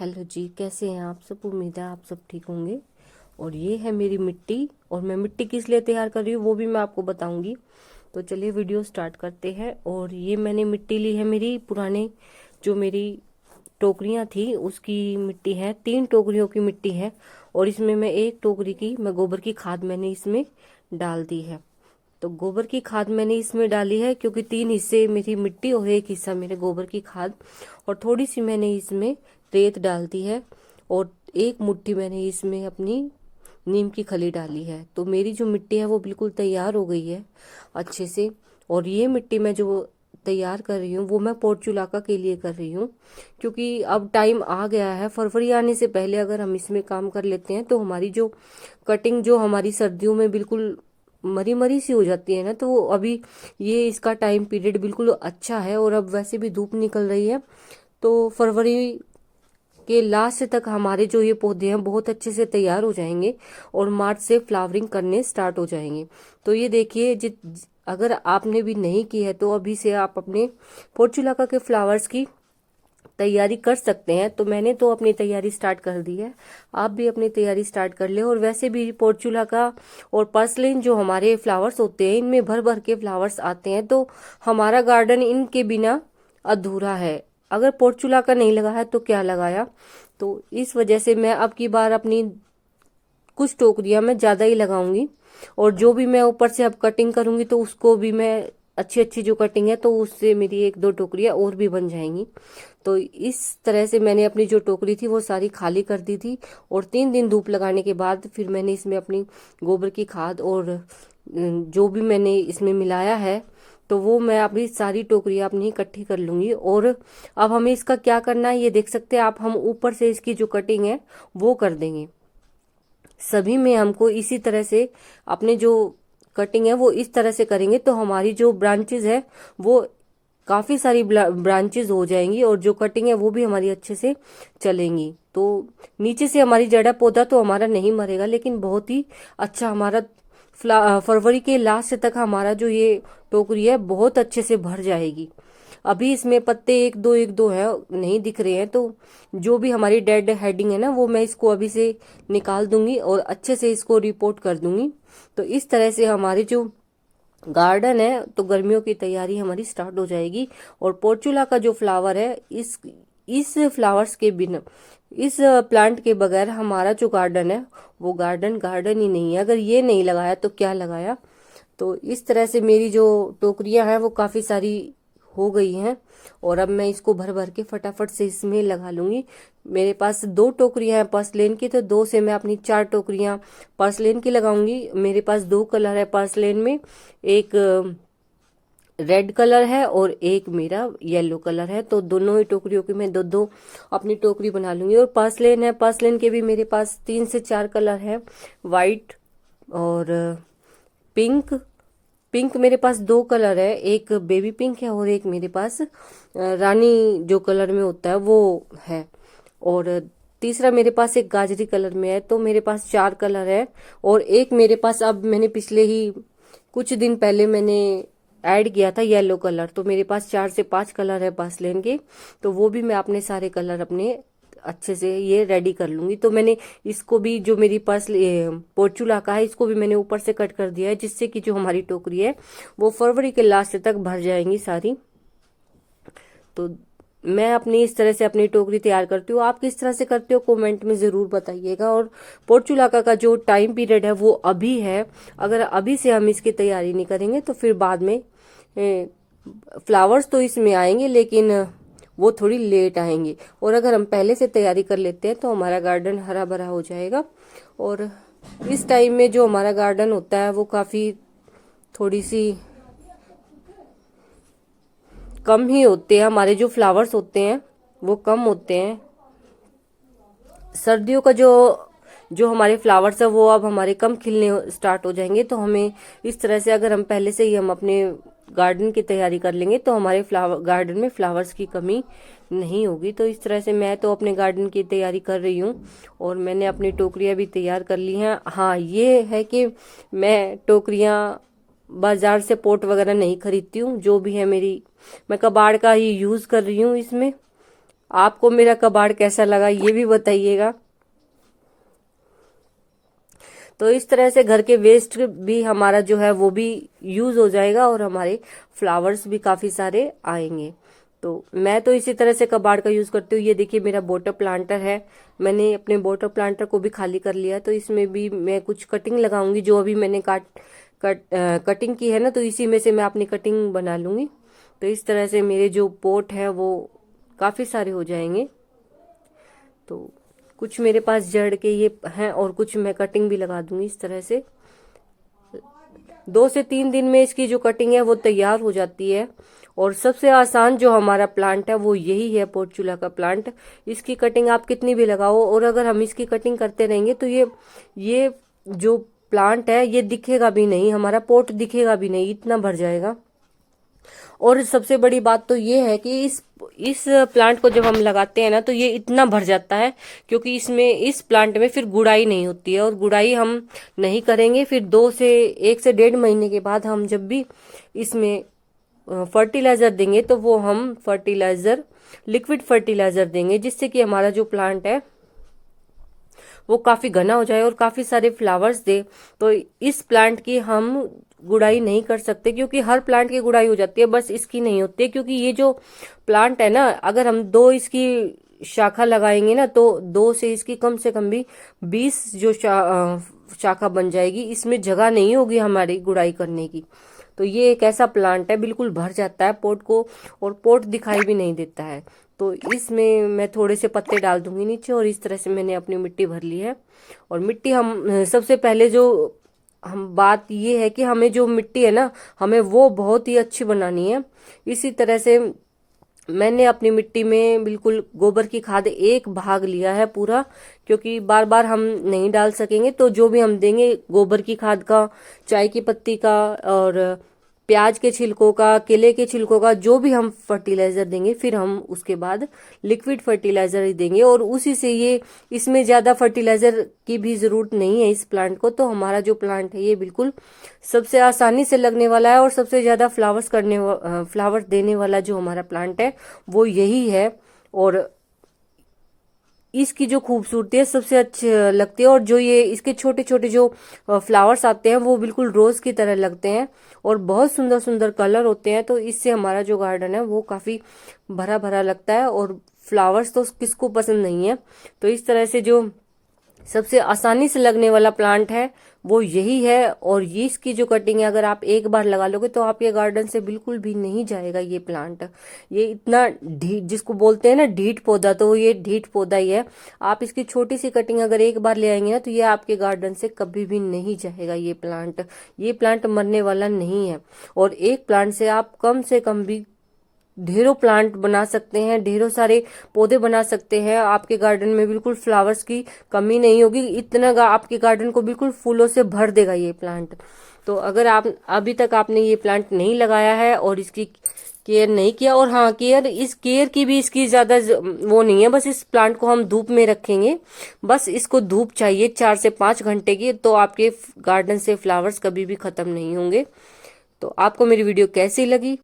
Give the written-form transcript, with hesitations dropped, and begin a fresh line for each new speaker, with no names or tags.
Hello जी, कैसे हैं आप सब। उम्मीद है आप सब ठीक होंगे। और ये है मेरी मिट्टी, और मैं मिट्टी किस लिए तैयार कर रही हूँ वो भी मैं आपको बताऊंगी। तो चलिए वीडियो स्टार्ट करते हैं। और ये मैंने मिट्टी ली है मेरी पुराने जो मेरी टोकरियाँ थी उसकी मिट्टी है। 3 टोकरियों की मिट्टी है, और इसमें मैं एक टोकरी की मैं गोबर की खाद मैंने इसमें डाल दी है। तो गोबर की खाद मैंने इसमें डाली है क्योंकि 3 हिस्से मेरी मिट्टी और एक हिस्सा मेरे गोबर की खाद, और थोड़ी सी मैंने इसमें रेत डाल दी है, और एक मुट्ठी मैंने इसमें अपनी नीम की खली डाली है। तो मेरी जो मिट्टी है वो बिल्कुल तैयार हो गई है अच्छे से। और ये मिट्टी मैं जो तैयार कर रही हूँ वो मैं पोर्चुलाका के लिए कर रही हूँ, क्योंकि अब टाइम आ गया है। फरवरी आने से पहले अगर हम इसमें काम कर लेते हैं तो हमारी जो कटिंग जो हमारी सर्दियों में बिल्कुल मरी मरी सी हो जाती है ना, तो अभी ये इसका टाइम पीरियड बिल्कुल अच्छा है। और अब वैसे भी धूप निकल रही है, तो फरवरी के लास्ट तक हमारे जो ये पौधे हैं बहुत अच्छे से तैयार हो जाएंगे, और मार्च से फ्लावरिंग करने स्टार्ट हो जाएंगे। तो ये देखिए, अगर आपने भी नहीं की है तो अभी से आप अपने पोर्चुलाका के फ्लावर्स की तैयारी कर सकते हैं। तो मैंने तो अपनी तैयारी स्टार्ट कर दी है, आप भी अपनी तैयारी स्टार्ट कर ले। और वैसे भी पोर्चुलाका और पर्सलिन जो हमारे फ्लावर्स होते हैं इनमें भर भर के फ्लावर्स आते हैं, तो हमारा गार्डन इनके बिना अधूरा है। अगर पोर्चुलाका नहीं लगा है तो क्या लगाया। तो इस वजह से मैं अब की बार अपनी कुछ टोकरियां मैं ज्यादा ही लगाऊंगी, और जो भी मैं ऊपर से अब कटिंग करूंगी तो उसको भी मैं अच्छी अच्छी जो कटिंग है तो उससे मेरी 1-2 टोकरियां और भी बन जाएंगी। तो इस तरह से मैंने अपनी जो टोकरी थी वो सारी खाली कर दी थी, और 3 दिन धूप लगाने के बाद फिर मैंने इसमें अपनी गोबर की खाद और जो भी मैंने इसमें मिलाया है तो वो मैं अपनी सारी टोकरियां अपनी इकट्ठी कर लूंगी। और अब हमें इसका क्या करना है ये देख सकते हैं आप। हम ऊपर से इसकी जो कटिंग है वो कर देंगे। सभी में हमको इसी तरह से अपने जो कटिंग है वो इस तरह से करेंगे तो हमारी जो ब्रांचेस है वो काफी सारी ब्रांचेस हो जाएंगी, और जो कटिंग है वो भी हमारी अच्छे से चलेंगी। तो नीचे से हमारी जड़ा पौधा तो हमारा नहीं मरेगा, लेकिन बहुत ही अच्छा हमारा फरवरी के लास्ट तक हमारा जो ये टोकरी है बहुत अच्छे से भर जाएगी। अभी इसमें पत्ते एक दो है नहीं दिख रहे हैं, तो जो भी हमारी डेड हेडिंग है ना वो मैं इसको अभी से निकाल दूंगी और अच्छे से इसको रिपोर्ट कर दूंगी। तो इस तरह से हमारी जो गार्डन है तो गर्मियों की तैयारी हमारी स्टार्ट हो जाएगी। और पोर्चुला का जो फ्लावर है इस फ्लावर्स के बिना, इस प्लांट के बगैर हमारा जो गार्डन है वो गार्डन गार्डन ही नहीं है। अगर ये नहीं लगाया तो क्या लगाया। तो इस तरह से मेरी जो टोकरियां हैं वो काफी सारी हो गई हैं, और अब मैं इसको भर भर के फटाफट से इसमें लगा लूंगी। मेरे पास 2 टोकरियां हैं पर्सलेन की, तो 2 से मैं अपनी 4 टोकरियां पर्सलेन की लगाऊंगी। मेरे पास 2 कलर है पर्सलेन में, एक रेड कलर है और एक मेरा येलो कलर है। तो दोनों ही टोकरियों की मैं 2-2 अपनी टोकरी बना लूंगी। और पर्सलेन है, पर्सलेन के भी मेरे पास 3 से 4 कलर है, वाइट और पिंक। पिंक मेरे पास 2 कलर है, एक बेबी पिंक है और एक मेरे पास रानी जो कलर में होता है वो है। और तीसरा मेरे पास एक गाजरी कलर में है। तो मेरे पास 4 कलर है। और एक मेरे पास अब मैंने पिछले ही कुछ दिन पहले मैंने ऐड किया था येलो कलर, तो मेरे पास 4 से 5 कलर है पर्सलेन के। तो वो भी मैं अपने सारे कलर अपने अच्छे से ये रेडी कर लूंगी। तो मैंने इसको भी जो मेरी पर्स पोर्चुला का है इसको भी मैंने ऊपर से कट कर दिया है, जिससे कि जो हमारी टोकरी है वो फरवरी के लास्ट तक भर जाएंगी सारी। तो मैं अपनी इस तरह से अपनी टोकरी तैयार करती हूँ। आप किस तरह से करते हो कमेंट में जरूर बताइएगा। और पोर्चुलाका का जो टाइम पीरियड है वो अभी है। अगर अभी से हम इसकी तैयारी नहीं करेंगे तो फिर बाद में फ्लावर्स तो इसमें आएंगे लेकिन वो थोड़ी लेट आएंगे। और अगर हम पहले से तैयारी कर लेते हैं तो हमारा गार्डन हरा भरा हो जाएगा। और इस टाइम में जो हमारा गार्डन होता है वो काफी थोड़ी सी कम ही होते हैं, हमारे जो फ्लावर्स होते हैं वो कम होते हैं। सर्दियों का जो जो हमारे फ्लावर्स है वो अब हमारे कम खिलने स्टार्ट हो जाएंगे। तो हमें इस तरह से अगर हम पहले से ही हम अपने गार्डन की तैयारी कर लेंगे तो हमारे गार्डन में फ्लावर्स की कमी नहीं होगी। तो इस तरह से मैं तो अपने गार्डन की तैयारी कर रही हूँ, और मैंने अपनी टोकरियां भी तैयार कर ली हैं। हाँ, ये है कि मैं टोकरियां बाजार से पोट वगैरह नहीं खरीदती हूँ। जो भी है मेरी मैं कबाड़ का ही यूज कर रही हूँ इसमें। आपको मेरा कबाड़ कैसा लगा ये भी बताइएगा। तो इस तरह से घर के वेस्ट भी हमारा जो है वो भी यूज हो जाएगा और हमारे फ्लावर्स भी काफी सारे आएंगे। तो मैं तो इसी तरह से कबाड़ का यूज करती हूँ। ये देखिए मेरा वाटर प्लांटर है, मैंने अपने वाटर प्लांटर को भी खाली कर लिया। तो इसमें भी मैं कुछ कटिंग लगाऊंगी, जो अभी मैंने कटिंग की है ना, तो इसी में से मैं अपनी कटिंग बना लूंगी। तो इस तरह से मेरे जो पोट है वो काफी सारे हो जाएंगे। तो कुछ मेरे पास जड़ के ये हैं और कुछ मैं कटिंग भी लगा दूंगी इस तरह से। 2 से 3 दिन में इसकी जो कटिंग है वो तैयार हो जाती है। और सबसे आसान जो हमारा प्लांट है वो यही है, पोर्चुला का प्लांट। इसकी कटिंग आप कितनी भी लगाओ, और अगर हम इसकी कटिंग करते रहेंगे तो ये जो प्लांट है ये दिखेगा भी नहीं, हमारा पोट दिखेगा भी नहीं, इतना भर जाएगा। और सबसे बड़ी बात तो ये है कि इस प्लांट को जब हम लगाते हैं ना तो ये इतना भर जाता है, क्योंकि इसमें इस प्लांट में फिर गुड़ाई नहीं होती है। और गुड़ाई हम नहीं करेंगे, फिर 1 से 1.5 महीने के बाद हम जब भी इसमें फर्टिलाइजर देंगे तो वो हम फर्टिलाइजर लिक्विड फर्टिलाइजर देंगे, जिससे कि हमारा जो प्लांट है वो काफी घना हो जाए और काफी सारे फ्लावर्स दे। तो इस प्लांट की हम गुड़ाई नहीं कर सकते, क्योंकि हर प्लांट की गुड़ाई हो जाती है, बस इसकी नहीं होती है। क्योंकि ये जो प्लांट है ना, अगर हम 2 इसकी शाखा लगाएंगे ना तो 2 से इसकी कम से कम भी 20 जो शाखा बन जाएगी। इसमें जगह नहीं होगी हमारी गुड़ाई करने की। तो ये एक ऐसा प्लांट है, बिल्कुल भर जाता है पोट को, और पोट दिखाई भी नहीं देता है। तो इसमें मैं थोड़े से पत्ते डाल दूंगी नीचे, और इस तरह से मैंने अपनी मिट्टी भर ली है। और मिट्टी हम सबसे पहले जो हम बात ये है कि हमें जो मिट्टी है ना, हमें वो बहुत ही अच्छी बनानी है। इसी तरह से मैंने अपनी मिट्टी में बिल्कुल गोबर की खाद 1 भाग लिया है पूरा, क्योंकि बार बार हम नहीं डाल सकेंगे। तो जो भी हम देंगे गोबर की खाद का, चाय की पत्ती का, और प्याज के छिलकों का, केले के छिलकों का, जो भी हम फर्टिलाइजर देंगे, फिर हम उसके बाद लिक्विड फर्टिलाइजर ही देंगे। और उसी से ये, इसमें ज्यादा फर्टिलाइजर की भी जरूरत नहीं है इस प्लांट को। तो हमारा जो प्लांट है ये बिल्कुल सबसे आसानी से लगने वाला है, और सबसे ज्यादा फ्लावर्स देने वाला जो हमारा प्लांट है वो यही है। और इसकी जो खूबसूरती है सबसे अच्छी लगती है। और जो ये इसके छोटे छोटे जो फ्लावर्स आते हैं वो बिल्कुल रोज की तरह लगते हैं, और बहुत सुंदर सुंदर कलर होते हैं। तो इससे हमारा जो गार्डन है वो काफी भरा भरा लगता है। और फ्लावर्स तो किसको पसंद नहीं है। तो इस तरह से जो सबसे आसानी से लगने वाला प्लांट है वो यही है। और ये इसकी जो कटिंग है, अगर आप 1 बार लगा लोगे तो आपके गार्डन से बिल्कुल भी नहीं जाएगा ये प्लांट। ये इतना ढीठ, जिसको बोलते हैं ना ढीठ पौधा, तो ये ढीठ पौधा ही है। आप इसकी छोटी सी कटिंग अगर 1 बार ले आएंगे ना तो ये आपके गार्डन से कभी भी नहीं जाएगा ये प्लांट मरने वाला नहीं है। और एक प्लांट से कम भी ढेरों प्लांट बना सकते हैं, ढेरों सारे पौधे बना सकते हैं। आपके गार्डन में बिल्कुल फ्लावर्स की कमी नहीं होगी, इतना आपके गार्डन को बिल्कुल फूलों से भर देगा ये प्लांट। तो अगर आप अभी तक आपने ये प्लांट नहीं लगाया है और इसकी केयर नहीं किया, और हाँ, इस केयर की भी इसकी ज्यादा वो नहीं है, बस इस प्लांट को हम धूप में रखेंगे, बस इसको धूप चाहिए 4 से 5 घंटे की, तो आपके गार्डन से फ्लावर्स कभी भी खत्म नहीं होंगे। तो आपको मेरी वीडियो कैसी लगी